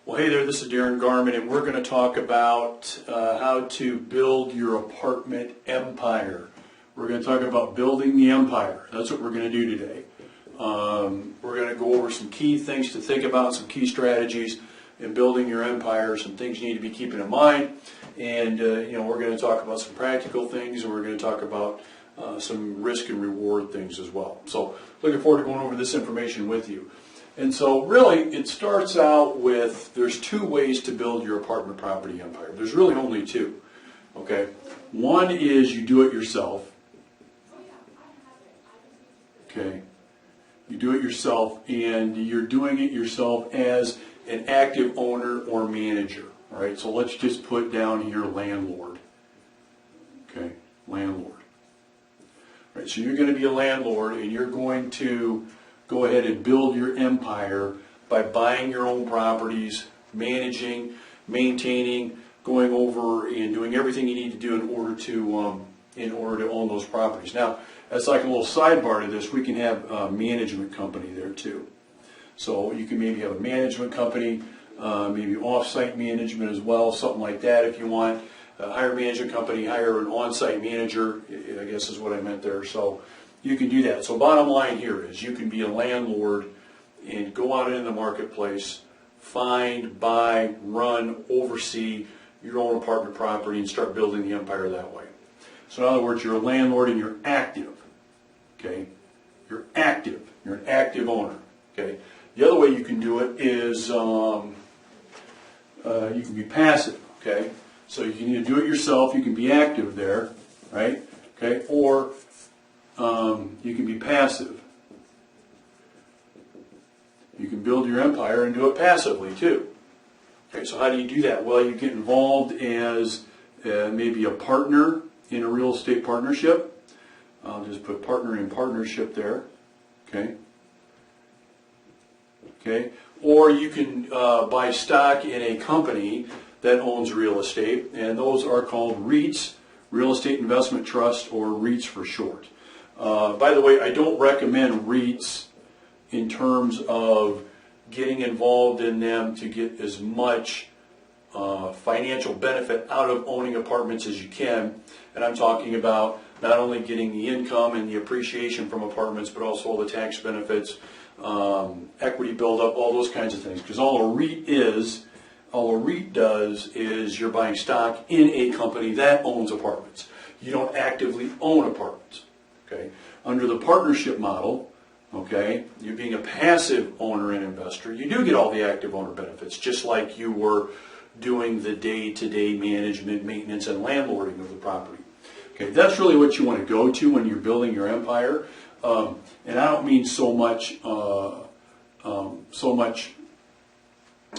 Well, hey there, this is Darin Garman, and we're going to talk about how to build your apartment empire. We're going to talk about building the empire. That's what we're going to do today. We're going to go over some key things to think about, some key strategies in building your empire, some things you need to be keeping in mind, and we're going to talk about some practical things, and we're going to talk about some risk and reward things as well. So, looking forward to going over this information with you. And so really it starts out with, there's two ways to build your apartment property empire. There's really only two. Okay. One is you do it yourself. Okay. You do it yourself, and you're doing it yourself as an active owner or manager. All right. So let's just put down here landlord. Okay. Landlord. All right. So you're going to be a landlord, and you're going to go ahead and build your empire by buying your own properties, managing, maintaining, going over and doing everything you need to do in order to own those properties. Now, as like a little sidebar to this, we can have a management company there too. So you can maybe have a management company, maybe off-site management as well, something like that if you want. Hire a management company, hire an on-site manager, I guess is what I meant there. So you can do that. So bottom line here is you can be a landlord and go out in the marketplace, find, buy, run, oversee your own apartment property and start building the empire that way. So in other words, you're a landlord and you're active. Okay? You're active. You're an active owner. Okay? The other way you can do it is you can be passive. Okay? So you can either do it yourself, you can be active there, right? Okay? Or you can be passive. You can build your empire and do it passively too. Okay, so how do you do that? Well, you get involved as maybe a partner in a real estate partnership. I'll just put partner in partnership there. Okay. Okay. Or you can buy stock in a company that owns real estate, and those are called REITs, Real Estate Investment Trust, or REITs for short. By the way, I don't recommend REITs in terms of getting involved in them to get as much financial benefit out of owning apartments as you can. And I'm talking about not only getting the income and the appreciation from apartments, but also all the tax benefits, equity buildup, all those kinds of things. Because all a REIT does is you're buying stock in a company that owns apartments. You don't actively own apartments. Okay. Under the partnership model, okay, you're being a passive owner and investor. You do get all the active owner benefits, just like you were doing the day-to-day management, maintenance, and landlording of the property. Okay, that's really what you want to go to when you're building your empire. And I don't mean so much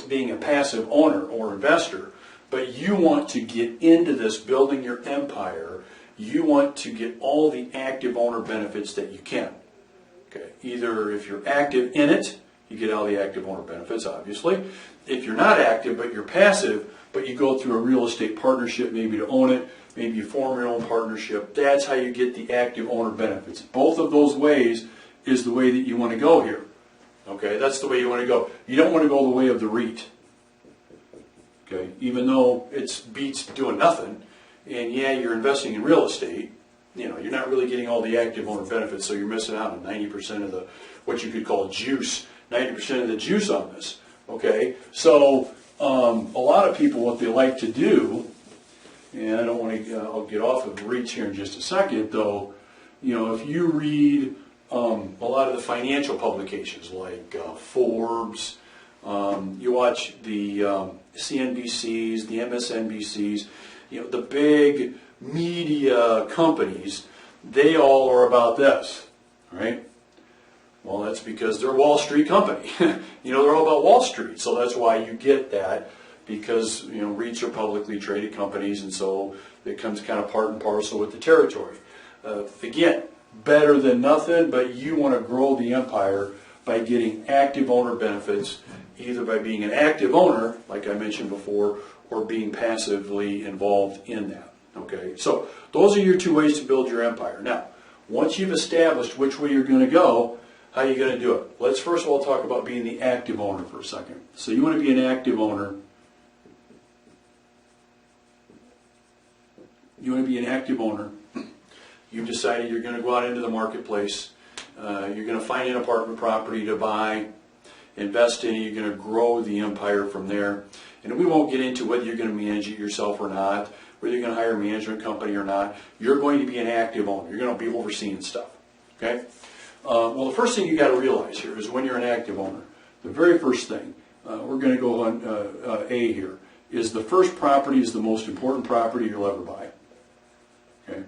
being a passive owner or investor, but you want to get into this building your empire. You want to get all the active owner benefits that you can. Okay. Either if you're active in it, you get all the active owner benefits, obviously. If you're not active, but you're passive, but you go through a real estate partnership maybe to own it, maybe you form your own partnership, that's how you get the active owner benefits. Both of those ways is the way that you want to go here. Okay, that's the way you want to go. You don't want to go the way of the REIT. Okay, even though it beats doing nothing. And yeah, you're investing in real estate, you're not really getting all the active owner benefits, so you're missing out on 90% of the, what you could call juice, 90% of the juice on this. Okay, so a lot of people, what they like to do, and I don't want to, I'll get off of REITs here in just a second, though, if you read a lot of the financial publications like Forbes, you watch the CNBCs, the MSNBCs, the big media companies, they all are about this, right? Well, that's because they're a Wall Street company. They're all about Wall Street, so that's why you get that, because REITs are publicly traded companies, and so it comes kind of part and parcel with the territory. Again, better than nothing, but you want to grow the empire by getting active owner benefits, either by being an active owner, like I mentioned before, or being passively involved in that. Okay, so those are your two ways to build your empire. Now, once you've established which way you're going to go, How are you going to do it? Let's first of all talk about being the active owner for a second. So you want to be an active owner. You want to be an active owner. You've decided you're going to go out into the marketplace. You're going to find an apartment property to buy, invest in it. You're going to grow the empire from there. And we won't get into whether you're going to manage it yourself or not, whether you're going to hire a management company or not. You're going to be an active owner. You're going to be overseeing stuff. Okay? Well, the first thing you got to realize here is when you're an active owner, the very first thing, we're going to go on A here, is the first property is the most important property you'll ever buy. Okay?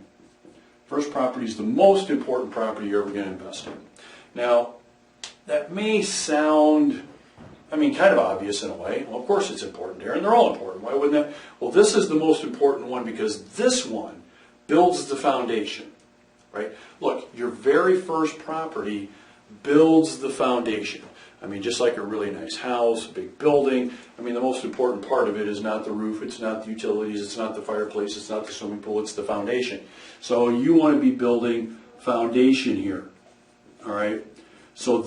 First property is the most important property you're ever going to invest in. Now, that may sound, kind of obvious in a way. Well, of course it's important, Darin. They're all important. Why wouldn't that? Well, this is the most important one because this one builds the foundation. Right? Look, your very first property builds the foundation. Just like a really nice house, a big building. The most important part of it is not the roof, it's not the utilities, it's not the fireplace, it's not the swimming pool, it's the foundation. So you want to be building foundation here. All right? So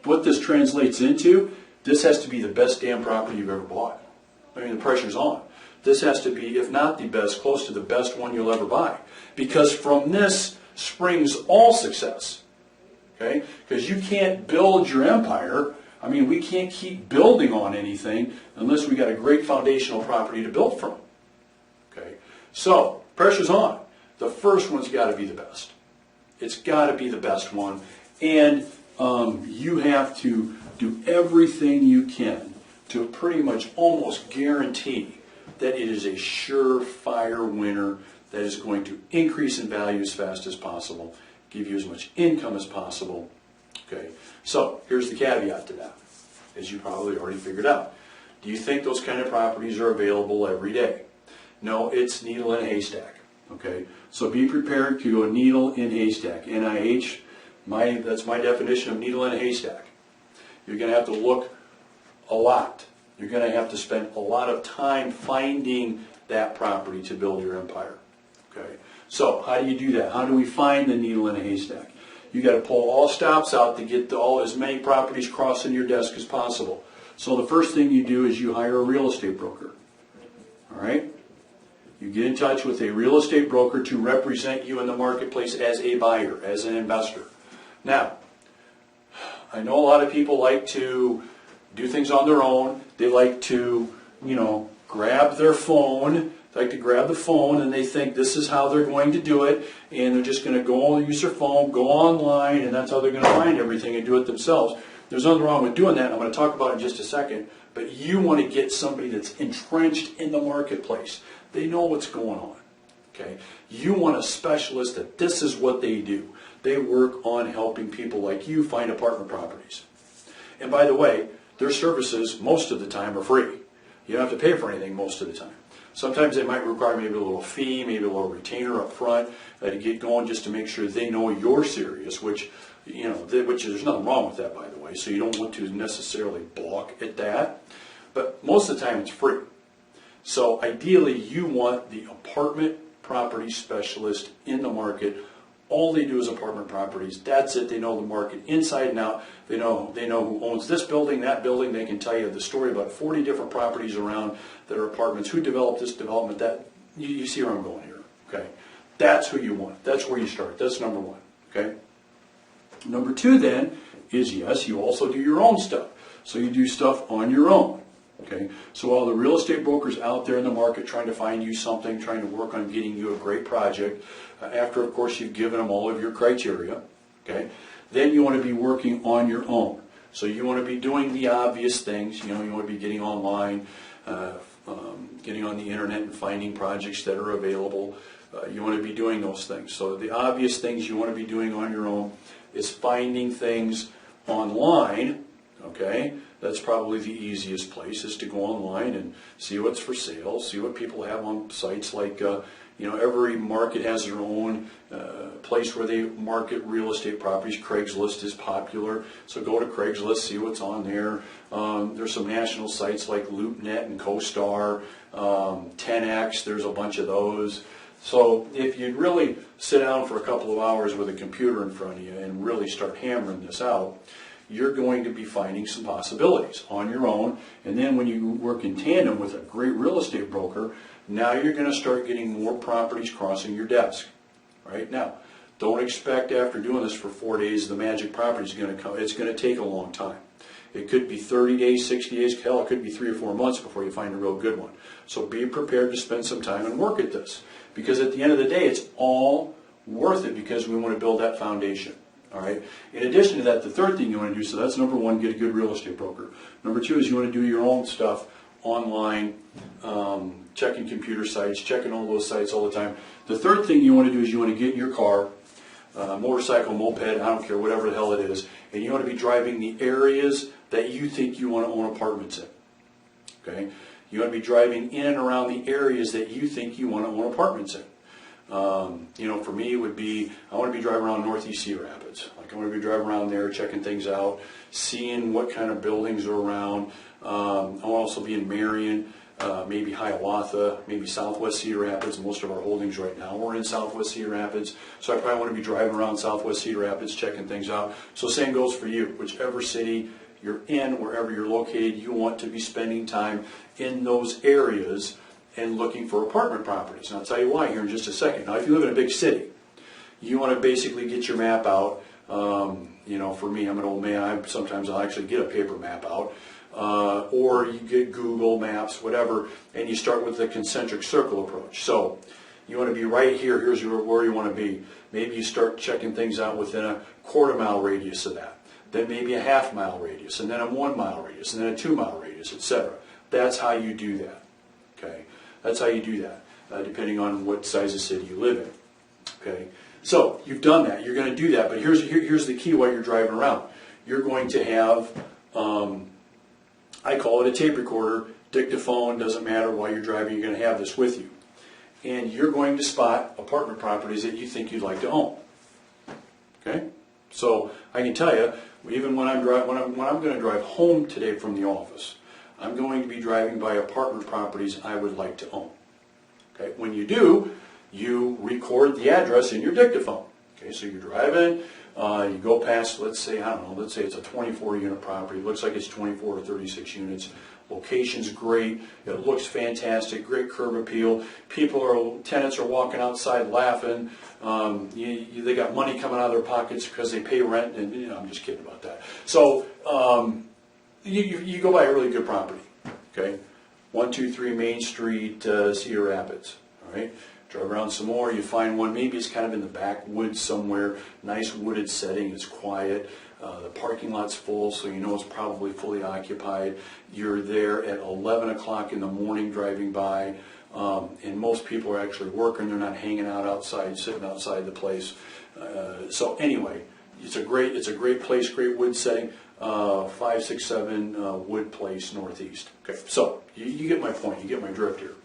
what this translates into, this has to be the best damn property you've ever bought. The pressure's on. This has to be, if not the best, close to the best one you'll ever buy. Because from this springs all success. Okay? Because you can't build your empire. We can't keep building on anything unless we got a great foundational property to build from. Okay? So, pressure's on. The first one's got to be the best. It's got to be the best one. And you have to do everything you can to pretty much almost guarantee that it is a surefire winner that is going to increase in value as fast as possible, give you as much income as possible. Okay, so here's the caveat to that, as you probably already figured out. Do you think those kind of properties are available every day? No, it's needle in a haystack. Okay, so be prepared to go needle in haystack. NIH, that's my definition of needle in a haystack. You're going to have to look a lot. You're going to have to spend a lot of time finding that property to build your empire. Okay, so how do you do that? How do we find the needle in a haystack? You got to pull all stops out to get as many properties crossing your desk as possible. So the first thing you do is you hire a real estate broker. All right? You get in touch with a real estate broker to represent you in the marketplace as a buyer, as an investor. Now, I know a lot of people like to do things on their own. They like to, grab their phone. They like to grab the phone and they think this is how they're going to do it, and they're just going to go use their phone, go online, and that's how they're going to find everything and do it themselves. There's nothing wrong with doing that. I'm going to talk about it in just a second. But you want to get somebody that's entrenched in the marketplace. They know what's going on. Okay? You want a specialist that this is what they do. They work on helping people like you find apartment properties. And by the way, their services most of the time are free. You don't have to pay for anything most of the time. Sometimes they might require maybe a little fee, maybe a little retainer up front to get going just to make sure they know you're serious, which there's nothing wrong with that, by the way, so you don't want to necessarily balk at that. But most of the time it's free. So ideally you want the apartment property specialist in the market. All they do is apartment properties. That's it. They know the market inside and out. They know who owns this building, that building. They can tell you the story about 40 different properties around that are apartments. Who developed this development? That you see where I'm going here. Okay, that's who you want. That's where you start. That's number one. Okay. Number two then is yes, you also do your own stuff. So you do stuff on your own. Okay, so while the real estate broker's out there in the market trying to find you something, trying to work on getting you a great project, after of course you've given them all of your criteria, okay, then you want to be working on your own. So you want to be doing the obvious things. You want to be getting online, getting on the internet and finding projects that are available. You want to be doing those things. So the obvious things you want to be doing on your own is finding things online. Okay, that's probably the easiest place, is to go online and see what's for sale, see what people have on sites like, every market has their own place where they market real estate properties. Craigslist is popular, so go to Craigslist, see what's on there. There's some national sites like LoopNet and CoStar, 10X, there's a bunch of those. So if you really sit down for a couple of hours with a computer in front of you and really start hammering this out, you're going to be finding some possibilities on your own. And then when you work in tandem with a great real estate broker, now you're going to start getting more properties crossing your desk. Right now, don't expect after doing this for 4 days the magic property is going to come. It's going to take a long time. It could be 30 days, 60 days, hell, it could be 3 or 4 months before you find a real good one. So be prepared to spend some time and work at this. Because at the end of the day, it's all worth it because we want to build that foundation. All right. In addition to that, the third thing you want to do, so that's number one, get a good real estate broker. Number two is you want to do your own stuff online, checking computer sites, checking all those sites all the time. The third thing you want to do is you want to get in your car, motorcycle, moped, I don't care, whatever the hell it is, and you want to be driving the areas that you think you want to own apartments in. Okay? You want to be driving in and around the areas that you think you want to own apartments in. For me, it would be, I want to be driving around Northeast Cedar Rapids. Like I want to be driving around there, checking things out, seeing what kind of buildings are around. I'll also be in Marion, maybe Hiawatha, maybe Southwest Cedar Rapids. Most of our holdings right now are in Southwest Cedar Rapids. So I probably want to be driving around Southwest Cedar Rapids, checking things out. So same goes for you. Whichever city you're in, wherever you're located, you want to be spending time in those areas and looking for apartment properties. And I'll tell you why here in just a second. Now, if you live in a big city, you want to basically get your map out. For me, I'm an old man. Sometimes I'll actually get a paper map out. Or you get Google Maps, whatever, and you start with the concentric circle approach. So you want to be right here. Here's where you want to be. Maybe you start checking things out within a quarter-mile radius of that. Then maybe a half-mile radius, and then a 1-mile radius, and then a 2-mile radius, etc. That's how you do that. Okay, that's how you do that, depending on what size of city you live in. Okay, so you've done that. You're going to do that, but here's the key while you're driving around. You're going to have, I call it a tape recorder, dictaphone, doesn't matter while you're driving, you're going to have this with you. And you're going to spot apartment properties that you think you'd like to own. Okay, so I can tell you, even when I'm going to drive home today from the office, I'm going to be driving by apartment properties I would like to own. Okay, when you do, you record the address in your dictaphone. Okay, so you're driving, you go past, let's say it's a 24-unit property. It looks like it's 24 to 36 units. Location's great. It looks fantastic. Great curb appeal. Tenants are walking outside laughing. They got money coming out of their pockets because they pay rent. And I'm just kidding about that. So you go by a really good property. Okay, 123 Main Street, Cedar Rapids. All right. Drive around some more, you find one, maybe it's kind of in the backwoods somewhere, nice wooded setting, it's quiet, the parking lot's full, so you know it's probably fully occupied. You're there at 11 o'clock in the morning driving by, and most people are actually working, they're not hanging out outside, sitting outside the place. So anyway, it's a great place, great wood setting, 567 Wood Place Northeast. Okay, so you get my point, you get my drift here.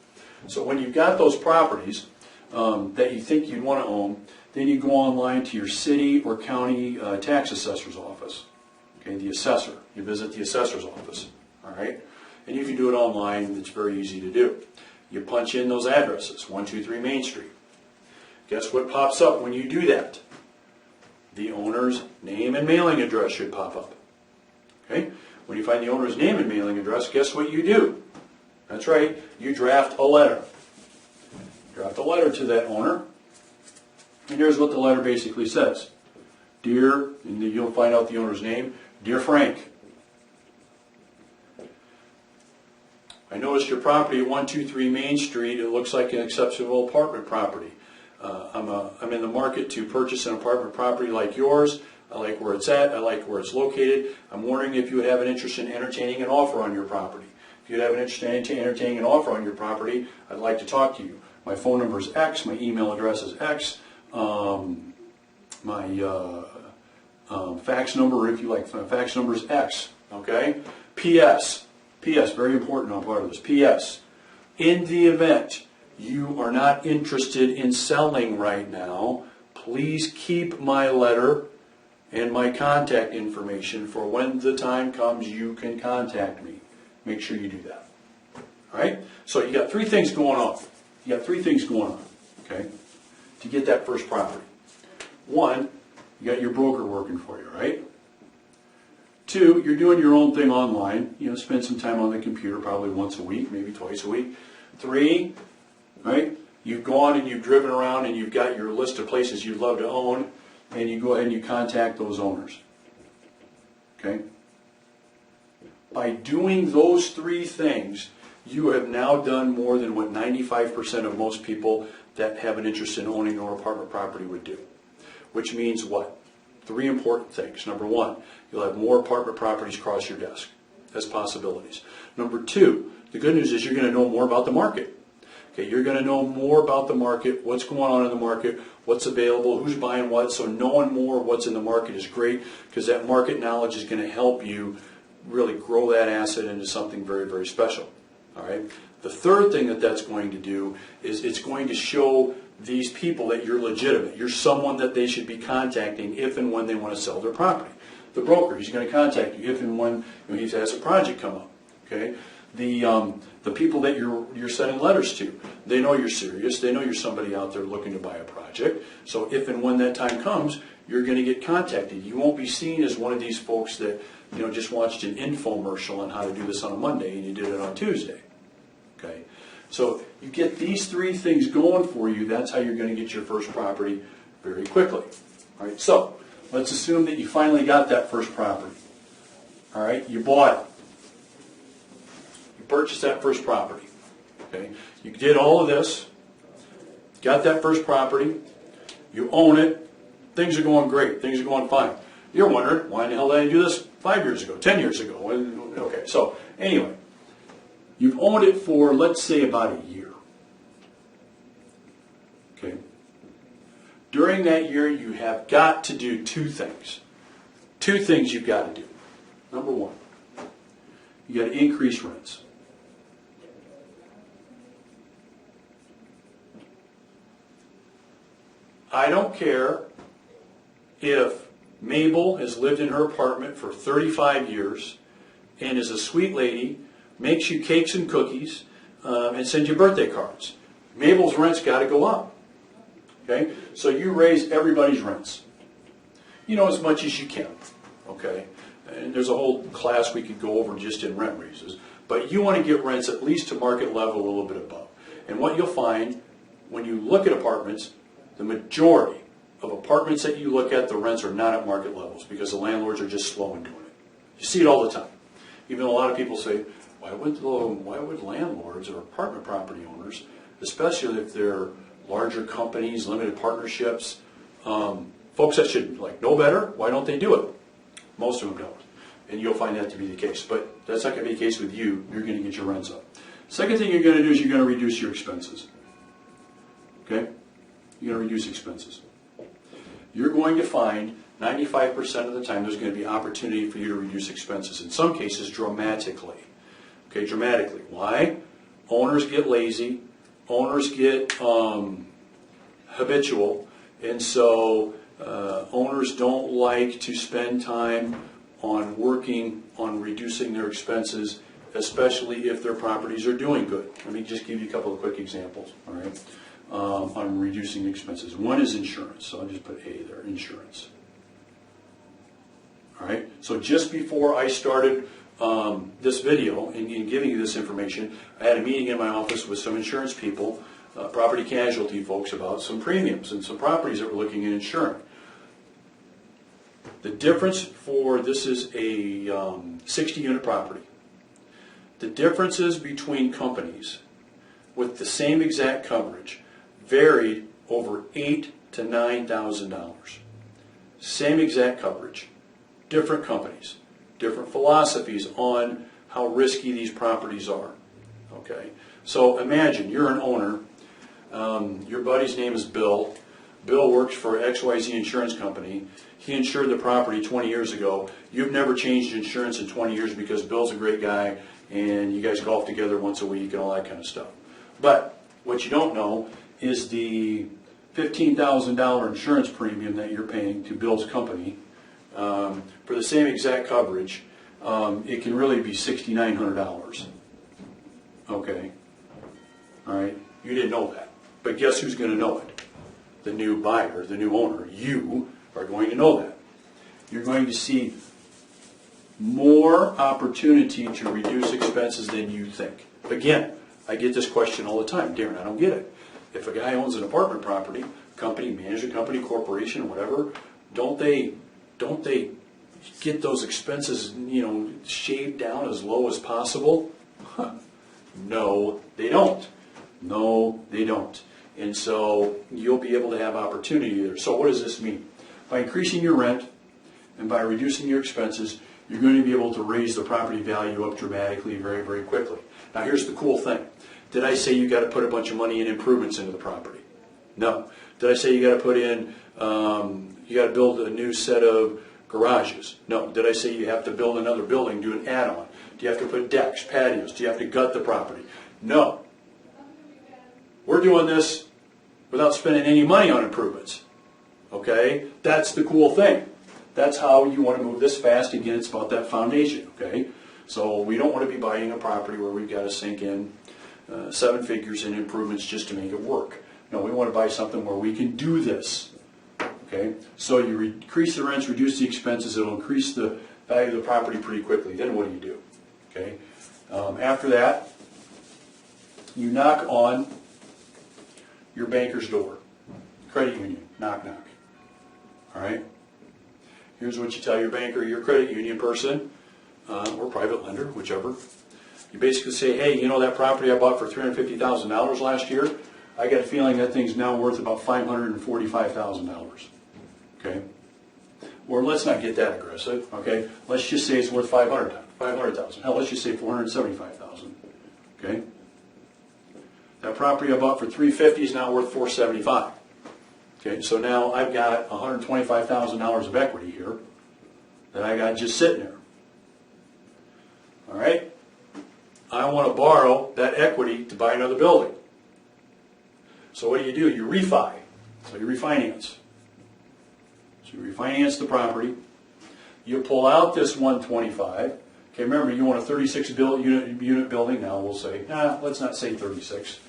So when you've got those properties that you think you'd want to own, then you go online to your city or county tax assessor's office. Okay, the assessor. You visit the assessor's office. All right, and you can do it online. It's very easy to do. You punch in those addresses, 123 Main Street. Guess what pops up when you do that? The owner's name and mailing address should pop up. Okay, when you find the owner's name and mailing address, guess what you do? That's right, you draft a letter. Draft a letter to that owner, and here's what the letter basically says. Dear, and you'll find out the owner's name, Dear Frank, I noticed your property at 123 Main Street, it looks like an acceptable apartment property. I'm in the market to purchase an apartment property like yours. I like where it's at, I like where it's located. I'm wondering if you would have an interest in entertaining an offer on your property. If you'd have an interest in entertaining an offer on your property, I'd like to talk to you. My phone number is X, my email address is X, my fax number, if you like, my fax number is X, okay? P.S., very important on part of this, P.S., in the event you are not interested in selling right now, please keep my letter and my contact information for when the time comes you can contact me. Make sure you do that. All right? So you got three things going on. You got three things going on. okay, to get that first property. One, you got your broker working for you, right? Two, you're doing your own thing online. You know, spend some time on the computer, probably once a week, maybe twice a week. Three, right? You've gone and you've driven around and you've got your list of places you'd love to own, and you go ahead and you contact those owners. Okay? By doing those three things, you have now done more than what 95% of most people that have an interest in owning or apartment property would do. Which means what? Three important things. Number one, you'll have more apartment properties cross your desk. That's possibilities. Number two, the good news is you're going to know more about the market. Okay, you're going to know more about the market, what's going on in the market, what's available, who's buying what. So knowing more what's in the market is great, because that market knowledge is going to help you really grow that asset into something very, very special. All right. The third thing that that's going to do is it's going to show these people that you're legitimate. You're someone that they should be contacting if and when they want to sell their property. The broker, he's going to contact you if and when he has a project come up. Okay. The people that you're sending letters to, they know you're serious. They know you're somebody out there looking to buy a project. So if and when that time comes, you're going to get contacted. You won't be seen as one of these folks that just watched an infomercial on how to do this on a Monday and you did it on Tuesday. Okay, so you get these three things going for you. That's how you're going to get your first property very quickly. All right, so let's assume that you finally got that first property. All right, you bought it. You purchased that first property. Okay, you did all of this, got that first property, you own it, things are going great, things are going fine. You're wondering, why in the hell did I do this 5 years ago, 10 years ago? Okay, so anyway, you've owned it for, let's say, about a year. Okay. During that year, you have got to do two things. Two things you've got to do. Number one, you got to increase rents. I don't care if Mabel has lived in her apartment for 35 years and is a sweet lady, makes you cakes and cookies, and sends you birthday cards. Mabel's rent's got to go up. Okay? So you raise everybody's rents. As much as you can. Okay? And there's a whole class we could go over just in rent raises. But you want to get rents at least to market level, a little bit above. And what you'll find when you look at apartments, the majority of apartments that you look at, the rents are not at market levels because the landlords are just slow in doing it. You see it all the time. Even a lot of people say, why would landlords or apartment property owners, especially if they're larger companies, limited partnerships, folks that should know better, why don't they do it? Most of them don't. And you'll find that to be the case. But that's not going to be the case with you. You're going to get your rents up. Second thing you're going to do is you're going to reduce your expenses. Okay? You're going to reduce expenses. You're going to find 95% of the time there's going to be opportunity for you to reduce expenses. In some cases, dramatically. Okay, dramatically. Why? Owners get lazy. Owners get habitual. And so owners don't like to spend time on working on reducing their expenses, especially if their properties are doing good. Let me just give you a couple of quick examples. All right. On reducing expenses. One is insurance, so I'll just put A there, insurance. All right, so just before I started this video and giving you this information, I had a meeting in my office with some insurance people, property casualty folks, about some premiums and some properties that we're looking at insuring. The difference for, this is a 60-unit property. The differences between companies with the same exact coverage varied over $8,000 to $9,000. Same exact coverage. Different companies. Different philosophies on how risky these properties are. Okay? So imagine you're an owner. Your buddy's name is Bill. Bill works for XYZ Insurance Company. He insured the property 20 years ago. You've never changed insurance in 20 years because Bill's a great guy and you guys golf together once a week and all that kind of stuff. But what you don't know is the $15,000 insurance premium that you're paying to Bill's company for the same exact coverage. It can really be $6,900. Okay. All right. You didn't know that. But guess who's going to know it? The new buyer, the new owner. You are going to know that. You're going to see more opportunity to reduce expenses than you think. Again, I get this question all the time. Darin, I don't get it. If a guy owns an apartment property, company, management company, corporation, whatever, don't they get those expenses, shaved down as low as possible? Huh. No, they don't. No, they don't. And so you'll be able to have opportunity there. So what does this mean? By increasing your rent and by reducing your expenses, you're going to be able to raise the property value up dramatically very, very quickly. Now here's the cool thing. Did I say you got to put a bunch of money in improvements into the property? No. Did I say you got to put in, you got to build a new set of garages? No. Did I say you have to build another building, do an add-on? Do you have to put decks, patios? Do you have to gut the property? No. We're doing this without spending any money on improvements. Okay? That's the cool thing. That's how you want to move this fast. Again, it's about that foundation. Okay? So we don't want to be buying a property where we've got to sink in 7 figures in improvements just to make it work. No, we want to buy something where we can do this. Okay? So you increase the rents, reduce the expenses, it'll increase the value of the property pretty quickly. Then what do? Okay? After that, you knock on your banker's door. Credit union, knock, knock. All right? Here's what you tell your banker, your credit union person, or private lender, whichever. You basically say, hey, that property I bought for $350,000 last year, I got a feeling that thing's now worth about $545,000. Okay? Or let's not get that aggressive. Okay? Let's just say it's worth $500,000. Hell, let's just say $475,000. Okay? That property I bought for $350,000 is now worth $475,000. Okay? So now I've got $125,000 of equity here that I got just sitting there. All right? I want to borrow that equity to buy another building. So what do? You refi. So you refinance. So you refinance the property. You pull out this 125. Okay, remember you want a 36 unit building. Now we'll say, let's not say 36.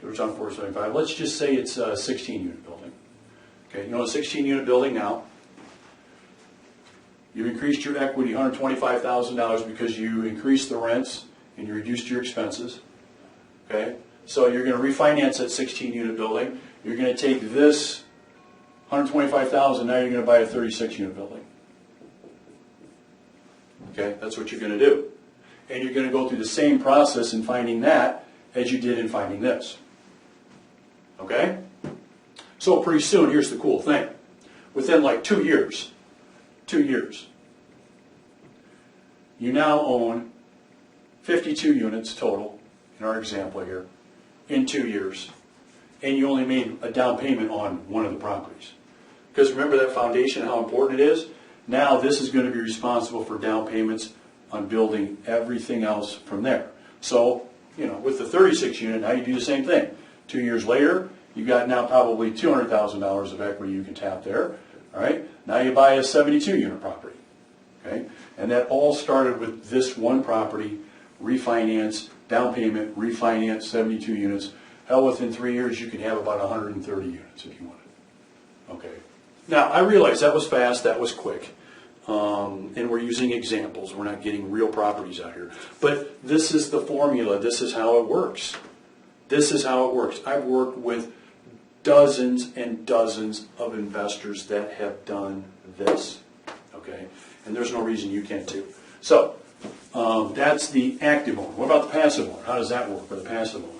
We're talking 475. Let's just say it's a 16 unit building. Okay, a 16 unit building now. You've increased your equity $125,000 because you increased the rents and you reduced your expenses. Okay? So you're going to refinance that 16 unit building. You're going to take this $125,000, now you're going to buy a 36 unit building. Okay? That's what you're going to do. And you're going to go through the same process in finding that as you did in finding this. Okay? So pretty soon, here's the cool thing. Within like 2 years, you now own 52 units total, in our example here, in 2 years. And you only made a down payment on one of the properties. Because remember that foundation, how important it is? Now this is going to be responsible for down payments on building everything else from there. So, with the 36 unit, now you do the same thing. 2 years later, you've got now probably $200,000 of equity you can tap there. All right? Now you buy a 72 unit property. Okay? And that all started with this one property, refinance, down payment, refinance, 72 units. Hell, within 3 years, you can have about 130 units if you wanted. Okay. Now, I realize that was fast, that was quick. And we're using examples. We're not getting real properties out here. But this is the formula. This is how it works. This is how it works. I've worked with dozens and dozens of investors that have done this. Okay? And there's no reason you can't too. So, that's the active owner. What about the passive owner? How does that work with a passive owner?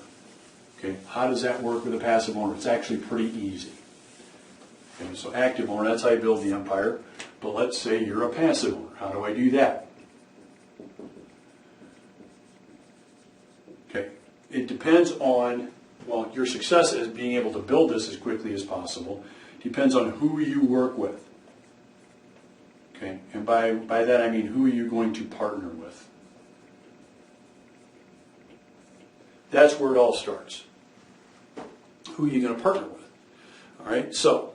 Okay, how does that work with a passive owner? It's actually pretty easy. Okay, so active owner, that's how you build the empire. But let's say you're a passive owner. How do I do that? Okay, it depends on, your success as being able to build this as quickly as possible depends on who you work with. Okay, and by that I mean who are you going to partner with? That's where it all starts. Who are you going to partner with? All right, so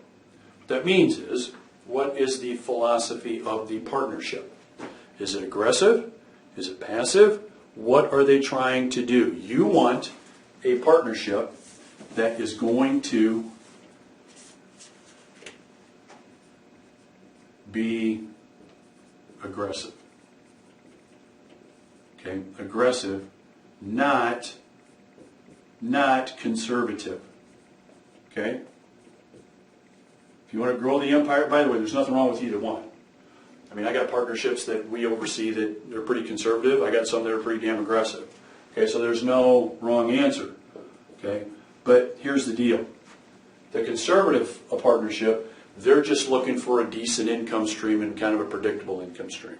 what that means is, what is the philosophy of the partnership? Is it aggressive? Is it passive? What are they trying to do? You want a partnership that is going to be aggressive. Okay, aggressive, not conservative. Okay? If you want to grow the empire, by the way, there's nothing wrong with either one. I mean, I got partnerships that we oversee that they're pretty conservative. I got some that are pretty damn aggressive. Okay, so there's no wrong answer. Okay, but here's the deal. The conservative partnership, they're just looking for a decent income stream and kind of a predictable income stream.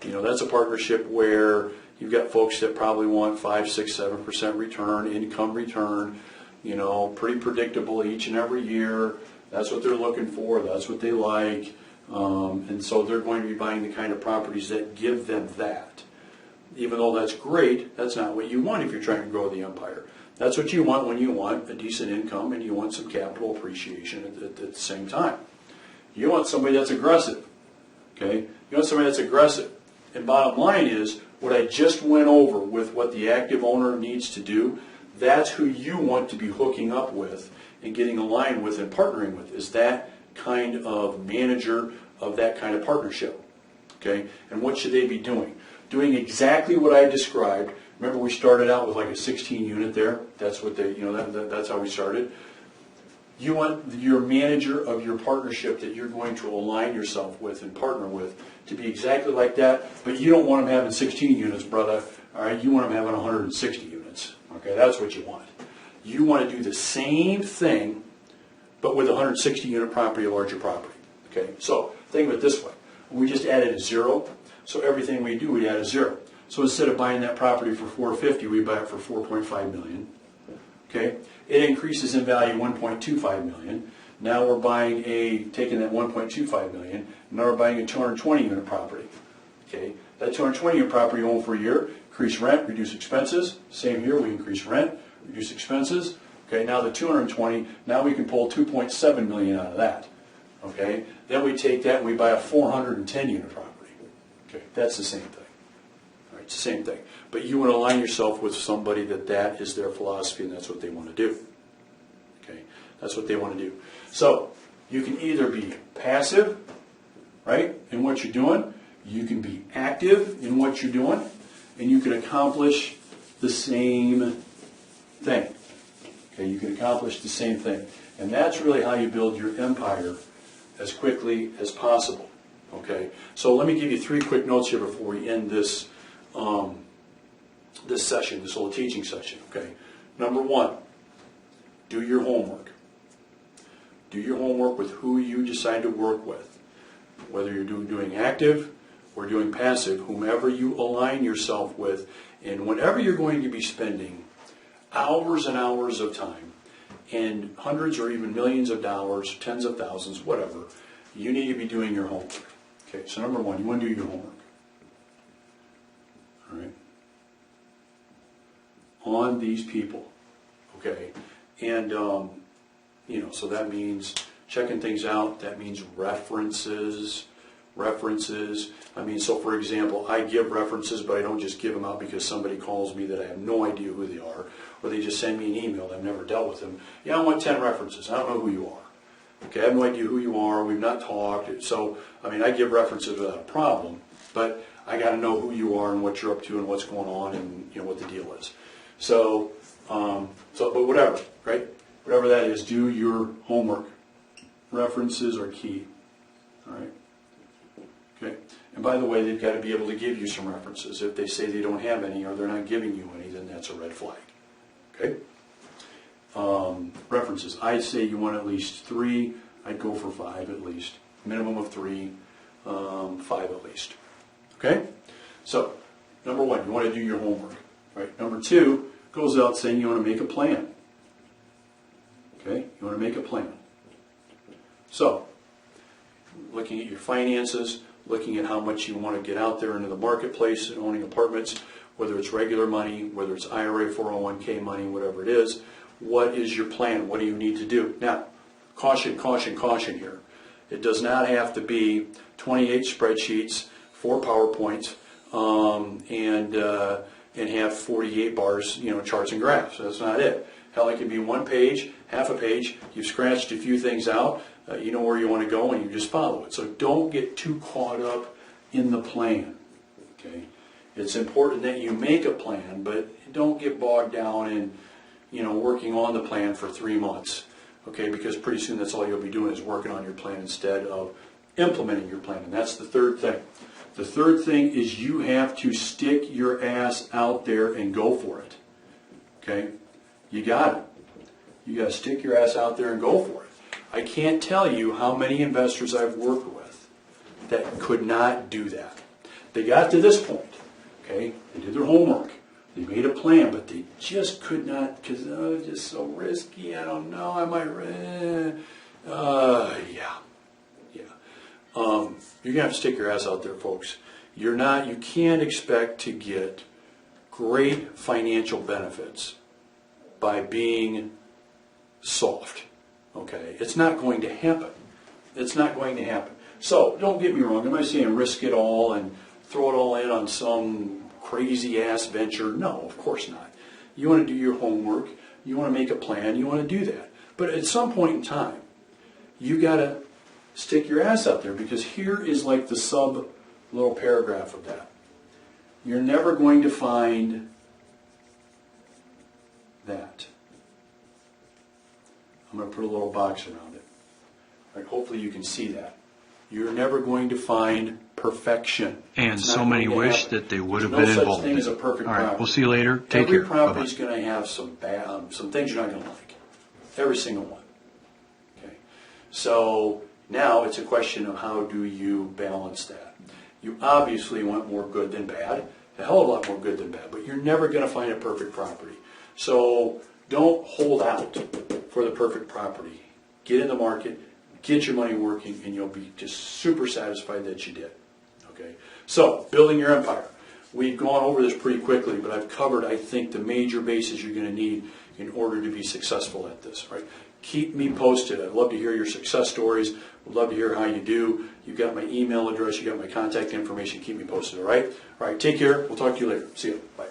You know, that's a partnership where you've got folks that probably want 5, 6, 7% return, income return, you know, pretty predictable each and every year. That's what they're looking for. That's what they like. And so they're going to be buying the kind of properties that give them that. Even though that's great, that's not what you want if you're trying to grow the empire. That's what you want when you want a decent income and you want some capital appreciation at the same time. You want somebody that's aggressive. Okay? You want somebody that's aggressive. And bottom line is, what I just went over with what the active owner needs to do, that's who you want to be hooking up with and getting aligned with and partnering with, is that kind of manager of that kind of partnership. Okay? And what should they be doing? Doing exactly what I described. Remember, we started out with like a 16 unit there. That's what they, you know, that's how we started. You want your manager of your partnership that you're going to align yourself with and partner with to be exactly like that, but you don't want them having 16 units, brother. All right, you want them having 160 units. Okay, that's what you want. You want to do the same thing, but with a 160 unit property, a larger property. Okay, so think of it this way. We just added a 0, so everything we do, we add a 0. So instead of buying that property for $450,000, we buy it for $4.5 million. Okay, it increases in value $1.25 million. Now we're buying taking that $1.25 million. Now we're buying a 220 unit property. Okay, that 220 unit property owned for a year, increase rent, reduce expenses. Same here, we increase rent, reduce expenses. Okay, now the 220, now we can pull $2.7 million out of that. Okay, then we take that and we buy a 410 unit property. Okay, that's the same thing. All right, it's the same thing. But you want to align yourself with somebody that is their philosophy and that's what they want to do. Okay, that's what they want to do. So you can either be passive, right, in what you're doing. You can be active in what you're doing, and you can accomplish the same thing. Okay, you can accomplish the same thing, and that's really how you build your empire as quickly as possible. Okay, so let me give you 3 quick notes here before we end this this session, this little teaching session. Okay, number 1, do your homework. Do your homework with who you decide to work with, whether you're doing active or doing passive, whomever you align yourself with, and whenever you're going to be spending hours and hours of time and hundreds or even millions of dollars, tens of thousands, whatever, you need to be doing your homework. Okay, so number 1, you want to do your homework. All right. On these people. Okay, and so that means checking things out. That means references. I mean, so for example, I give references, but I don't just give them out because somebody calls me that I have no idea who they are, or they just send me an email that I've never dealt with them. Yeah, I want 10 references. I don't know who you are. Okay, I have no idea who you are. We've not talked. So, I mean, I give references without a problem, but I got to know who you are and what you're up to and what's going on and what the deal is. So, but whatever, right? Whatever that is, do your homework. References are key. All right. Okay. And by the way, they've got to be able to give you some references. If they say they don't have any or they're not giving you any, then that's a red flag. Okay. References. I'd say you want at least 3. I'd go for 5 at least. Minimum of 3, 5 at least. Okay. So, number 1, you want to do your homework. Right. Number 2 goes out saying you want to make a plan. Okay. You want to make a plan. So, looking at your finances, looking at how much you want to get out there into the marketplace and owning apartments, whether it's regular money, whether it's IRA, 401k money, whatever it is. What is your plan? What do you need to do? Now, caution, caution, caution here. It does not have to be 28 spreadsheets, 4 PowerPoints, and have 48 bars, charts and graphs. That's not it. Hell, it can be 1 page, half a page. You've scratched a few things out. You know where you want to go, and you just follow it. So don't get too caught up in the plan. Okay, it's important that you make a plan, but don't get bogged down in, working on the plan for 3 months. Okay, because pretty soon that's all you'll be doing is working on your plan instead of implementing your plan. And that's the third thing. The third thing is you have to stick your ass out there and go for it. Okay, you got it. You got to stick your ass out there and go for it. I can't tell you how many investors I've worked with that could not do that. They got to this point, okay? They did their homework. They made a plan, but they just could not because it's just so risky. I don't know. I might. You're gonna have to stick your ass out there, folks. You can't expect to get great financial benefits by being soft. Okay, it's not going to happen. It's not going to happen. So don't get me wrong. I'm not saying risk it all and throw it all in on some crazy ass venture. No, of course not. You want to do your homework. You want to make a plan. You want to do that. But at some point in time, you got to stick your ass out there, because here is like the sub little paragraph of that. You're never going to find that. I'm going to put a little box around it. Right, hopefully you can see that. You're never going to find perfection. And so many wish that they would have been involved. involved. No such thing as a perfect All right, property. we'll see you later. Take care. Every property is going to have some things you're not going to like. Every single one. Okay. So now it's a question of how do you balance that. You obviously want more good than bad, a hell of a lot more good than bad, but you're never going to find a perfect property. So don't hold out for the perfect property. Get in the market, get your money working, and you'll be just super satisfied that you did. Okay. So building your empire. We've gone over this pretty quickly, but I've covered, I think, the major bases you're going to need in order to be successful at this. Right. Keep me posted. I'd love to hear your success stories. I'd love to hear how you do. You've got my email address. You've got my contact information. Keep me posted, all right? All right, take care. We'll talk to you later. See you. Bye.